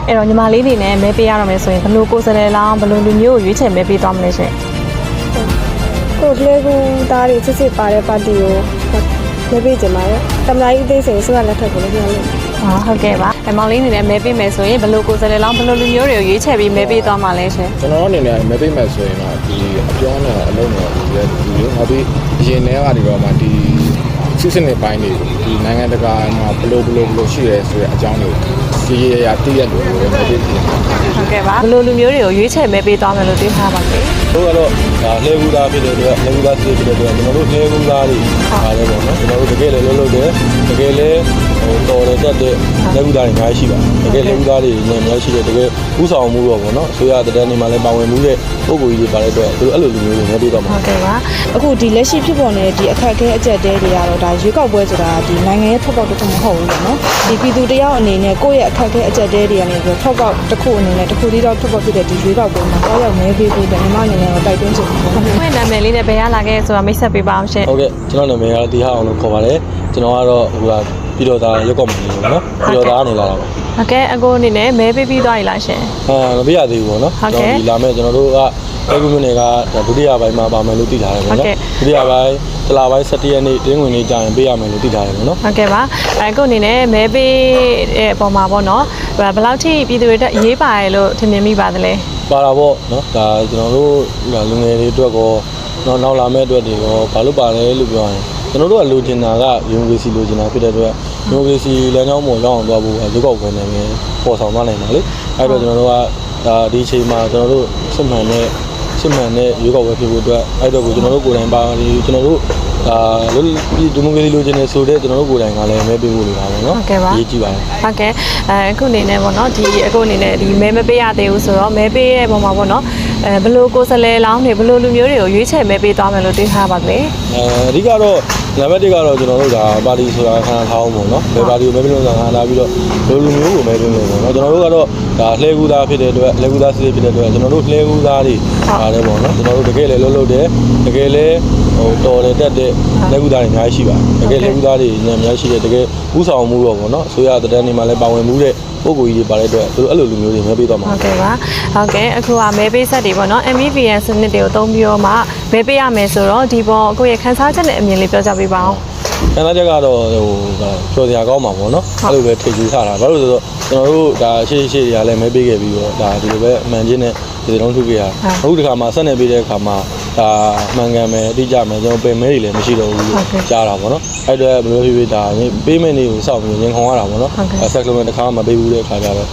အဲ့တော့ညီမလေးတွေနဲ့မဲပေးရတော့မယ်ဆိုရင်ဘလို့ကိုယ်စားလှယ်လောင်းဘလို့လူမျိုးကိုရွေးချယ်မဲပေးသွားမလဲရှင်ကိုကလေးကသားတွေစစ်စစ်ပါတဲ့ပါတီကိုမဲပေးကြပါရဲ့တမလာကြီးအသေးစိတ်ဆိုတာလက်ထက်ကိုလည်းပြောလို့ဟုတ်ကဲ့ပါအမောင်လေးနေနဲ့မဲပေးမယ်ဆိုရင်ဘလို့ကိုယ်စားလှယ်လောင်းဘလို့လူမျိုးတွေကိုရွေးချယ်ပြီးမဲပေးသွားမှာလဲရှင်ကျွန်တော်အနေနဲ့မဲပေးမယ်ဆိုရင်တော့ဒီအပြောင်းနဲ့အလုံးနဲ့ဒီနောက်ပြီးအရင်ထဲကနေတော့မှဒီစစ်စစ်နေပိုင်းတွေဒီနိုင်ငံတကာမှာဘလို့ရှိရဲဆိုတဲ့အကြောင်းတွေကိုဒီရတည့်ရလို့မဲပေးတယ်ဟုတ်ကဲ့ပါဘလို့လူမျိုးတွေကိုရွေးချယ်မဲပေးသွားမယ်လို့တွေးထားပါလေတို့ကတော့ဒါလှဲကူသားဖြစ်တဲ့အတွက်လှဲကူသားစစ်ဖြစ်တဲ့အတွက်ကျွန်တော်တို့လှဲကူသားတွေပါတယ်ပေါ့နော်ကျွန်တော်တို့တကယ်လည်းလုပ်တယ်တကယ်လည်းတော်တယ်တက်တဲ့လှဲကူသားတွေအများကြီးရှိပါတယ်တကယ်လှဲကူသားတွေအများကြီးရှိတယ်တကယ်ဥဆောင်မှုတော့ပေါ့နော်အစိုးရတန်းနေမှာလည်းပါဝင်မှုတဲ့ပုံကိုကြီးတွေပါတဲ့အတွက်သူတို့အဲ့လိုလူမျိုးတွေမဲပေးတော့မှာဟုတ်ကဲ့ပါအခုဒီလက်ရှိဖြစ်ပေါ်နေတဲ့ဒီအခက်အခဲအကျက်တဲတွေကတော့ဒါရွေးကောက်ပွဲဆိုတာဒီနိုင်ငံရဲ့ထောက်ပေါက်တစ်ခုမဟုတ်ဘူးပေါ့နော်ဒီပြည်သူတယောက်အနေနဲ့ကိုယ့်ရဲ့အခက်အခဲအကျက်တဲတွေကနေပြီးထောက်ပေါက်တစ်ခုအနေနဲ့တစ်ခုတည်းတော့ထောက်ပေါက်ဖြစ်တဲ့ဒီရွေးကောက်ပွဲမှာတော့ရောက်မဲပေးဖို့ညီမအနေနဲ့တော့တိုက်တွန်းချင်ပါတယ်ဟုတ်ကဲ့နာမည်လေးနဲ့ဘယ်ရလာခဲ့ဆိုတာမိတ်ဆက်ပေးပါအောင်ရှင်ဟုတ်ကဲ့ကျွန်တော်နာမည်ကတော့တီဟာအောင်လို့ခေါ်ပါတယ်ကျွန်တော်ကတော့ဟိုကပြည်တော်သားရုပ်ကော်မတီလို့နော်ပြည်တော်သားနေလာတာပါဟုတ်ကဲ့အကိုအနေနဲ့မဲပေးပြီးသွားပြီလားရှင်မပြရသေးဘူးပေါ့နော်ဒီလာမဲ့ကျွန်တော်တို့ကအဲ့ဒီမြို့နယ်ကဒုတိယပိုင်းမှာပါမယ်လို့သိထားတယ်ပေါ့နော်ဒုတိယပိုင်းတလပိုင်း17ရက်နေ့တင်းဝင်နေကြရင်ပေးရမယ်လို့သိထားတယ်ပေါ့နော်ဟုတ်ကဲ့ပါအခုအနေနဲ့မဲပေးတဲ့အပေါ်မှာပေါ့နော်ဘယ်လောက်ထိပြည်သူတွေတက်ရေးပါရလို့ထင်မြင်မိပါသလဲပါတာပေါ့နော်ဒါကျွန်တော်တို့လူငယ်တွေအတွက်ကောနောက်လာမဲ့အတွက်တွေရောဘာလို့ပါလဲလို့ပြောရင်ကျွန်တော်တို့ကလိုချင်တာကဒီမိုကရေစီလိုချင်တာဖြစ်တဲ့အတွက်ဒီမိုကရေစီလမ်းကြောင်းပေါ်ရောက်အောင်သွားဖို့ရွေးကောက်ပွဲနိုင်မယ်ပေါ်ဆောင်သွားနိုင်ပါလေအဲ့တော့ကျွန်တော်တို့ကဒါဒီအချိန်မှာကျွန်တော်တို့စစ်မှန်တဲ့ရွေးကောက်ပွဲဖြစ်ဖို့အတွက်အဲ့တော့ကိုကျွန်တော်တို့ကိုယ်တိုင်ပါဒီကျွန်တော်တို့ဒီမိုကရေစီလိုချင်တယ်ဆိုတဲ့ကျွန်တော်တို့ကိုယ်တိုင်ကလည်းမဲပေးဖို့လိုတာပေါ့နော်ရေးကြည့်ပါတယ်ဟုတ်ကဲ့အခုအနေနဲ့ပေါ့နော်ဒီအခုအနေနဲ့ဒီမဲမပေးရသေးဘူးဆိုတော့မဲပေးတဲ့ပုံမှာပေါ့နော်ဘလို့ကိုယ်စားလှယ်လောင်းတွေဘလို့လူမျိုးတွေကိုရွေးချယ်မဲပေးသွားမယ်လို့တွေးထားပါလေအဓိကတော့နံပါတ်1ကတော့ကျွန်တော်တို့ဒါပါတီဆိုတာခဏထားအောင်ပေါ့နော်ဘယ်ပါတီကိုမဲပေးလို့ဆိုတာလာပြီးတော့လူမျိုးကိုမဲပေးမယ်ပေါ့နော်ကျွန်တော်တို့ကတော့ဒါလှဲကူသားဖြစ်တဲ့အတွက်လှဲကူသားစစ်ဖြစ်တဲ့အတွက်ကျွန်တော်တို့လှဲကူသားတွေပါတယ်ပေါ့နော်ကျွန်တော်တို့တကယ်လည်းလုပ်တယ်တကယ်လည်းတော်တယ်တက်တဲ့လက်ကူသားတွေအများကြီးရှိပါတယ်တကယ်လက်ကူသားတွေအများကြီးရှိတယ်တကယ်ဥဆောင်မှုတော့ပေါ့နော်အစိုးရတန်းနေမှာလည်းပါဝင်မှုတဲ့ပုံကိုကြီးတွေပါတဲ့အတွက်သူတို့အဲ့လိုလူမျိုးတွေမဲပေးသွားမှာဟုတ်ကဲ့ပါဟုတ်ကဲ့အခုကမဲပေးဆက်တွေပေါ့နော် MEVN စနစ်တွေကိုအသုံးပြီးတော့မှမဲပေးရမယ်ဆိုတော့ဒီပေါ်အခုရဲ့ခန်းစားချက်နဲ့အမြင်လေးပြောကြပေးပါအောင်ခန်းစားချက်ကတော့ပြောစရာကောင်းမှာပေါ့နော်အဲ့လိုပဲထိကြည့်ထားတာဘာလို့လဲဆိုတော့ကျွန်တော်တို့ဒါရှေ့တွေကလည်းမဲပေးခဲ့ပြီးတော့ဒါဒီလိုပဲအမှန်ချင်းနဲ့ဒီလုံးထုတ်ခဲ့ရအခုဒီခါမှာဆက်နေပေးတဲ့အခါမှာဒါမှန်ကန်မယ်အတိအကျမယ်ကျွန်တော်ပင်မဲတွေလည်းမရှိတော့ဘူးကြားတာပေါ့နော်အဲ့တော့ဘယ်လိုဖြစ်ဖြစ်ဒါပေးမဲ့နေကိုစောင့်ပြီးရင်ခုံရတာပေါ့နော်ဆက်ကလုံးတစ်ခါမှမပေးဘူးတဲ့အခါကျတော့